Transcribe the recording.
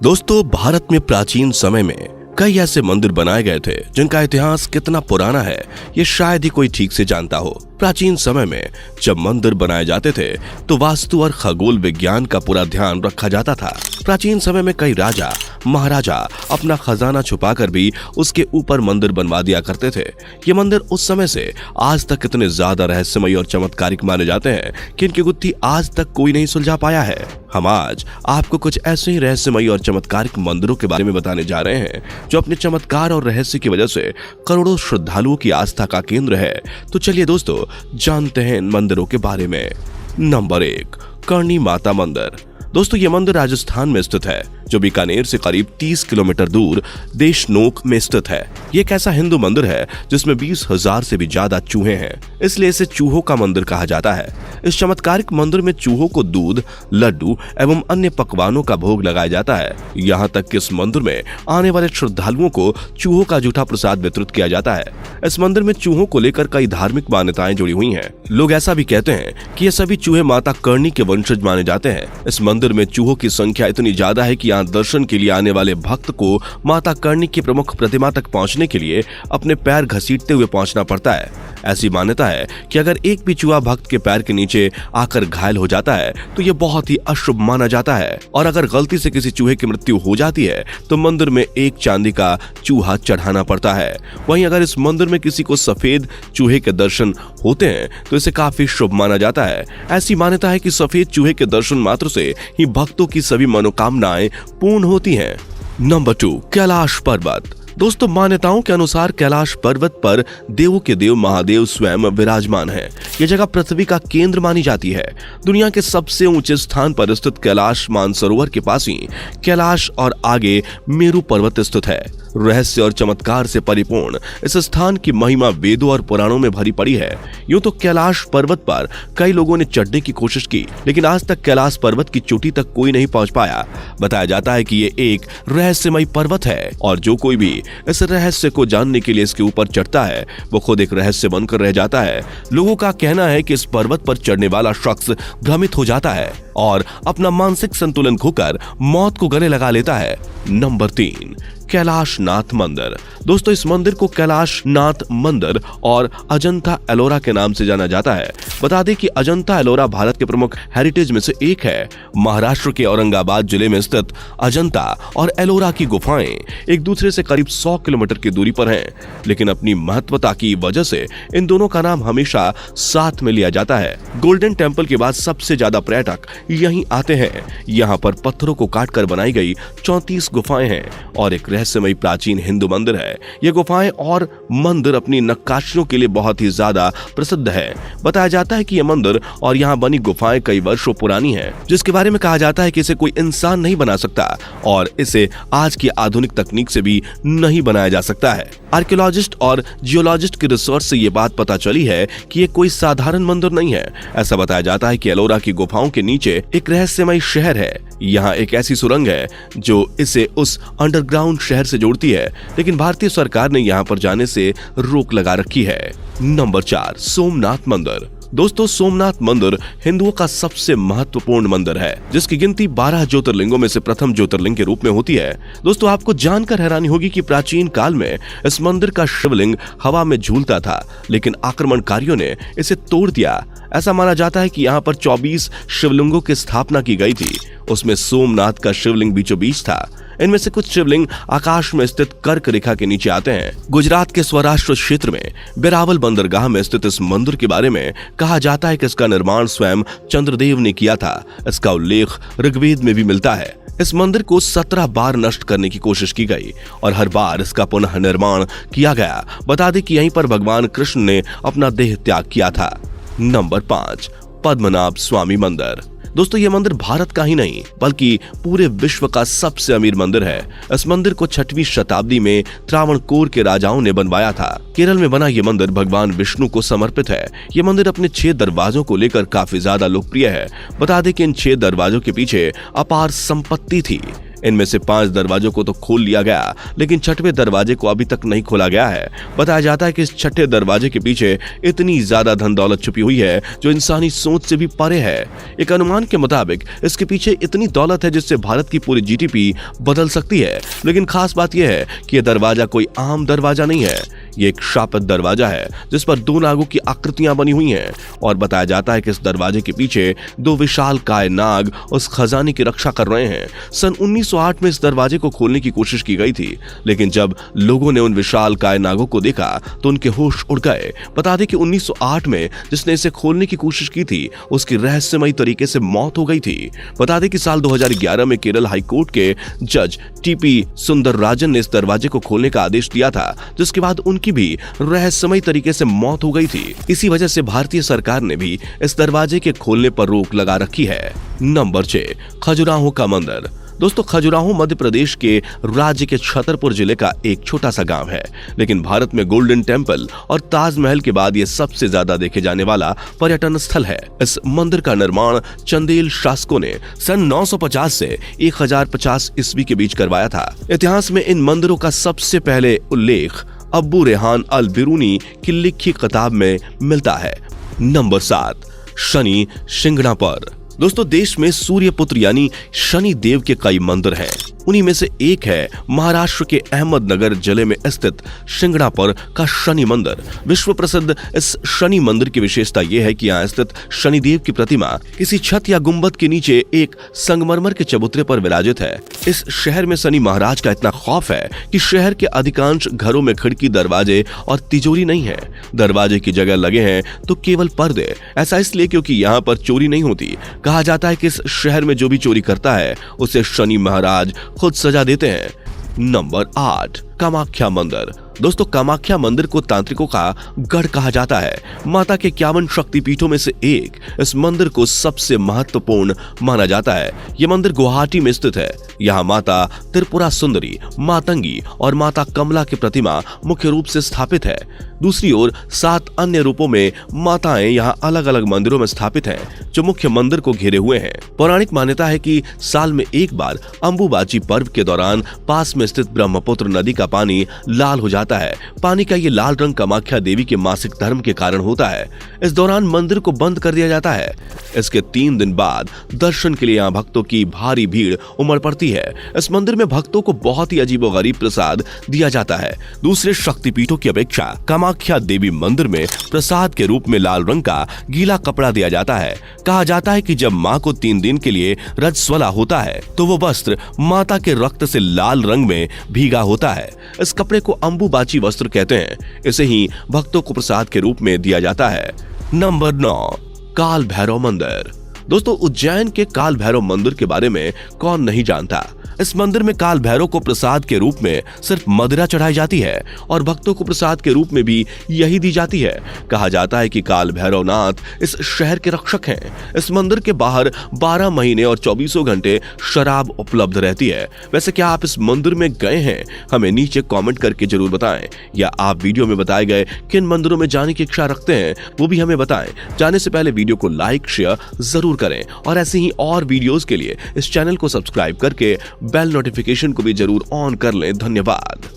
दोस्तों, भारत में प्राचीन समय में कई ऐसे मंदिर बनाए गए थे जिनका इतिहास कितना पुराना है ये शायद ही कोई ठीक से जानता हो। प्राचीन समय में जब मंदिर बनाए जाते थे तो वास्तु और खगोल विज्ञान का पूरा ध्यान रखा जाता था। प्राचीन समय में कई राजा महाराजा अपना खजाना छुपाकर भी उसके ऊपर मंदिर बनवा दिया करते थे। ये मंदिर उस समय से आज तक इतने ज्यादा रहस्यमयी और चमत्कारिक माने जाते हैं कि इनकी गुत्थी आज तक कोई नहीं सुलझा पाया है। हम आज आपको कुछ ऐसे ही रहस्यमयी और चमत्कारिक मंदिरों के बारे में बताने जा रहे हैं जो अपने चमत्कार और रहस्य की वजह से करोड़ों श्रद्धालुओं की आस्था का केंद्र है। तो चलिए दोस्तों, जानते हैं इन मंदिरों के बारे में। नंबर 1, करणी माता मंदिर। दोस्तों, ये मंदिर राजस्थान में स्थित है जो बीकानेर से करीब 30 किलोमीटर दूर देशनोक में स्थित है। ये एक ऐसा हिंदू मंदिर है जिसमें 20,000 से भी ज्यादा चूहे हैं, इसलिए इसे चूहों का मंदिर कहा जाता है। इस चमत्कारिक मंदिर में चूहों को दूध, लड्डू एवं अन्य पकवानों का भोग लगाया जाता है। यहाँ तक कि इस मंदिर में आने वाले श्रद्धालुओं को चूहों का जूठा प्रसाद वितरित किया जाता है। इस मंदिर में चूहों को लेकर कई धार्मिक मान्यताएं जुड़ी हुई हैं। लोग ऐसा भी कहते हैं कि ये सभी चूहे माता करणी के वंशज माने जाते हैं। इस मंदिर में चूहों की संख्या इतनी ज्यादा है कि यहाँ दर्शन के लिए आने वाले भक्त को माता करणी की प्रमुख प्रतिमा तक पहुंचने के लिए अपने पैर घसीटते हुए पहुंचना पड़ता है। ऐसी मान्यता है कि अगर एक भी चूहा भक्त के पैर के नीचे आकर घायल हो जाता है तो यह बहुत ही अशुभ माना जाता है, और अगर गलती से किसी चूहे की मृत्यु हो जाती है तो मंदिर में एक चांदी का चूहा चढ़ाना पड़ता है। वहीं अगर इस मंदिर में किसी को सफेद चूहे के दर्शन होते हैं तो इसे काफी शुभ माना जाता है। ऐसी मान्यता है कि सफेद चूहे के दर्शन मात्र से ही भक्तों की सभी मनोकामनाएं पूर्ण होती हैं। नंबर 2, कैलाश पर्वत। दोस्तों, मान्यताओं के अनुसार कैलाश पर्वत पर देवों के देव महादेव स्वयं विराजमान है। यह जगह पृथ्वी का केंद्र मानी जाती है। दुनिया के सबसे ऊंचे स्थान पर स्थित कैलाश मानसरोवर के पास ही कैलाश और आगे मेरू पर्वत स्थित है। रहस्य और चमत्कार से परिपूर्ण इस स्थान की महिमा वेदों और पुराणों में भरी पड़ी है। यूं तो कैलाश पर्वत पर कई लोगों ने चढ़ने की कोशिश की, लेकिन आज तक कैलाश पर्वत की चोटी तक कोई नहीं पहुंच पाया। बताया जाता है कि ये एक रहस्यमय पर्वत है और जो कोई भी इस रहस्य को जानने के लिए इसके ऊपर चढ़ता है वो खुद एक रहस्य बनकर रह जाता है। लोगों का कहना है कि इस पर्वत पर चढ़ने वाला शख्स भ्रमित हो जाता है और अपना मानसिक संतुलन खोकर मौत को गले लगा लेता है। नंबर 3, कैलाशनाथ मंदिर। दोस्तों, इस मंदिर को कैलाशनाथ मंदिर और अजंता एलोरा के नाम से जाना जाता है। बता दें कि अजंता एलोरा भारत के प्रमुख हेरिटेज में से एक है। महाराष्ट्र के औरंगाबाद जिले में स्थित अजंता और एलोरा की गुफाएं एक दूसरे से करीब 100 किलोमीटर की दूरी पर हैं, लेकिन अपनी महत्वता की वजह से इन दोनों का नाम हमेशा साथ में लिया जाता है। गोल्डन टेम्पल के बाद सबसे ज्यादा पर्यटक यहीं आते हैं। यहाँ पर पत्थरों को काटकर बनाई गई 34 गुफाएं हैं और एक रहस्यमयी प्राचीन हिंदू मंदिर है। ये गुफाएं और मंदिर अपनी नक्काशियों के लिए बहुत ही ज्यादा प्रसिद्ध है। बताया जाता है कि यह मंदिर और यहाँ बनी गुफाएं कई वर्षों पुरानी है, जिसके बारे में कहा जाता है कि इसे कोई इंसान नहीं बना सकता और इसे आज की आधुनिक तकनीक से भी नहीं बनाया जा सकता है। आर्कियोलॉजिस्ट और जियोलॉजिस्ट की रिसर्च से ये बात पता चली है कि ये कोई साधारण मंदिर नहीं है। ऐसा बताया जाता है कि एलोरा की गुफाओं के नीचे एक रहस्यमय शहर है। यहाँ एक ऐसी सुरंग है जो इसे उस अंडरग्राउंड शहर से जोड़ती है, लेकिन भारतीय सरकार ने यहाँ पर जाने से रोक लगा रखी है। नंबर 4, सोमनाथ मंदिर। दोस्तों, सोमनाथ मंदिर हिंदुओं का सबसे महत्वपूर्ण मंदिर है, जिसकी गिनती 12 ज्योतिर्लिंगों में से प्रथम ज्योतिर्लिंग के रूप में होती है। दोस्तों, आपको जानकर हैरानी होगी कि प्राचीन काल में इस मंदिर का शिवलिंग हवा में झूलता था, लेकिन आक्रमणकारियों ने इसे तोड़ दिया। ऐसा माना जाता है कि यहाँ पर 24 शिवलिंगों की स्थापना की गई थी। उसमें सोमनाथ का शिवलिंग बीचों बीच था। इनमें से कुछ शिवलिंग आकाश में स्थित कर्क रेखा के नीचे आते हैं। गुजरात के स्वराष्ट्र क्षेत्र में वेरावल बंदरगाह में स्थित इस मंदिर के बारे में कहा जाता है कि इसका निर्माण स्वयं चंद्रदेव ने किया था। इसका उल्लेख ऋग्वेद में भी मिलता है। इस मंदिर को 17 बार नष्ट करने की कोशिश की गई और हर बार इसका पुनः निर्माण किया गया। बता दें कि यहीं पर भगवान कृष्ण ने अपना देह त्याग किया था। नंबर 5, पद्मनाभ स्वामी मंदिर। दोस्तों, ये मंदिर भारत का ही नहीं बल्कि पूरे विश्व का सबसे अमीर मंदिर है। इस मंदिर को 6वीं शताब्दी में त्रावणकोर के राजाओं ने बनवाया था। केरल में बना ये मंदिर भगवान विष्णु को समर्पित है। ये मंदिर अपने 6 दरवाजों को लेकर काफी ज्यादा लोकप्रिय है। बता दें कि इन 6 दरवाजों के पीछे अपार संपत्ति थी। इनमें से 5 दरवाजों को तो खोल लिया गया, लेकिन छठवें दरवाजे को अभी तक नहीं खोला गया है। बताया जाता है कि इस छठे दरवाजे के पीछे इतनी ज्यादा धन दौलत छुपी हुई है जो इंसानी सोच से भी परे है। एक अनुमान के मुताबिक इसके पीछे इतनी दौलत है जिससे भारत की पूरी जीडीपी बदल सकती है। लेकिन खास बात यह है कि यह दरवाजा कोई आम दरवाजा नहीं है, ये एक शापित दरवाजा है जिस पर 2 नागों की आकृतियां बनी हुई हैं और बताया जाता है कि इस दरवाजे के पीछे 2 विशालकाय नाग उस खजाने की रक्षा कर रहे हैं। सन 1908 में इस दरवाजे को खोलने की कोशिश की गई थी, लेकिन जब लोगों ने उन विशालकाय नागों को देखा तो उनके होश उड़ गए। बता दें कि 1908 में जिसने इसे खोलने की कोशिश की थी उसकी रहस्यमयी तरीके से मौत हो गई थी। बता दें कि साल 2011 में केरल हाई कोर्ट के जज टीपी सुंदरराजन ने इस दरवाजे को खोलने का आदेश दिया था, जिसके बाद उनकी भी रहस्यमयी तरीके से मौत हो गई थी। इसी वजह से भारतीय सरकार ने भी इस दरवाजे के खोलने पर रोक लगा रखी है। नंबर 6, खजुराहो का मंदिर। दोस्तों, खजुराहो मध्य प्रदेश के राज्य के छतरपुर जिले का एक छोटा सा गांव है, लेकिन भारत में गोल्डन टेम्पल और ताजमहल के बाद ये सबसे ज्यादा देखे जाने वाला पर्यटन स्थल है। इस मंदिर का निर्माण चंदेल शासकों ने सन 950 से 1050 ईस्वी के बीच करवाया था। इतिहास में इन मंदिरों का सबसे पहले उल्लेख अब्बू रेहान अल बिरूनी की लिखी किताब में मिलता है। नंबर 7, शनि शिंगणापुर। दोस्तों, देश में सूर्य पुत्र यानी शनि देव के कई मंदिर हैं। उन्हीं में से एक है महाराष्ट्र के अहमदनगर जिले में स्थित शिंगणापुर का शनि मंदिर। विश्व प्रसिद्ध इस शनि मंदिर की विशेषता यह है कि यहाँ स्थित शनिदेव की प्रतिमा किसी छत या गुंबद के नीचे एक संगमरमर के चबूतरे पर विराजित है। इस शहर में शनि महाराज का इतना खौफ है कि शहर के अधिकांश घरों में खिड़की, दरवाजे और तिजोरी नहीं है। दरवाजे की जगह लगे हैं तो केवल पर्दे। ऐसा इसलिए क्योंकि यहाँ पर चोरी नहीं होती। कहा जाता है कि इस शहर में जो भी चोरी करता है उसे शनि महाराज खुद सजा देते हैं। नंबर 8, कामाख्या मंदिर। दोस्तों, कामाख्या मंदिर को तांत्रिकों का गढ़ कहा जाता है। माता के 51 शक्तिपीठों में से एक इस मंदिर को सबसे महत्वपूर्ण माना जाता है। यह मंदिर गुवाहाटी में स्थित है। यहाँ माता त्रिपुरा सुंदरी, मातंगी और माता कमला की प्रतिमा मुख्य रूप से स्थापित है। दूसरी ओर 7 अन्य रूपों में माताएं यहाँ अलग अलग मंदिरों में स्थापित हैं, जो मुख्य मंदिर को घेरे हुए हैं। पौराणिक मान्यता है कि साल में एक बार अंबुबाची पर्व के दौरान पास में स्थित ब्रह्मपुत्र नदी का पानी लाल हो जाता है। पानी का ये लाल रंग कामाख्या देवी के मासिक धर्म के कारण होता है। इस दौरान मंदिर को बंद कर दिया जाता है। इसके 3 दिन बाद दर्शन के लिए यहाँ भक्तों की भारी भीड़ उमड़ पड़ती है। इस मंदिर में भक्तों को बहुत ही अजीबोगरीब प्रसाद दिया जाता है। दूसरे शक्तिपीठों की अपेक्षा कामाख्या देवी मंदिर में प्रसाद के रूप में लाल रंग का गीला कपड़ा दिया जाता है। कहा जाता है कि जब माँ को 3 दिन के लिए रजस्वला होता है तो वो वस्त्र माता के रक्त से लाल रंग में भीगा होता है। इस कपड़े को अंबुबाची वस्त्र कहते हैं। इसे ही भक्तों को प्रसाद के रूप में दिया जाता है। नंबर 9, काल भैरव मंदिर। दोस्तों, उज्जैन के काल भैरव मंदिर के बारे में कौन नहीं जानता। इस मंदिर में काल भैरव को प्रसाद के रूप में सिर्फ मदिरा चढ़ाई जाती है और भक्तों को प्रसाद के रूप में भी यही दी जाती है। कहा जाता है कि काल भैरव नाथ इस शहर के रक्षक हैं। इस मंदिर के बाहर 12 महीने और 24 घंटे शराब उपलब्ध रहती है। वैसे क्या आप इस मंदिर में गए हैं? हमें नीचे कॉमेंट करके जरूर बताएं, या आप वीडियो में बताए गए किन मंदिरों में जाने की इच्छा रखते हैं वो भी हमें बताएं। जाने से पहले वीडियो को लाइक शेयर जरूर करें और ऐसे ही और वीडियोस के लिए इस चैनल को सब्सक्राइब करके बेल नोटिफिकेशन को भी जरूर ऑन कर लें। धन्यवाद।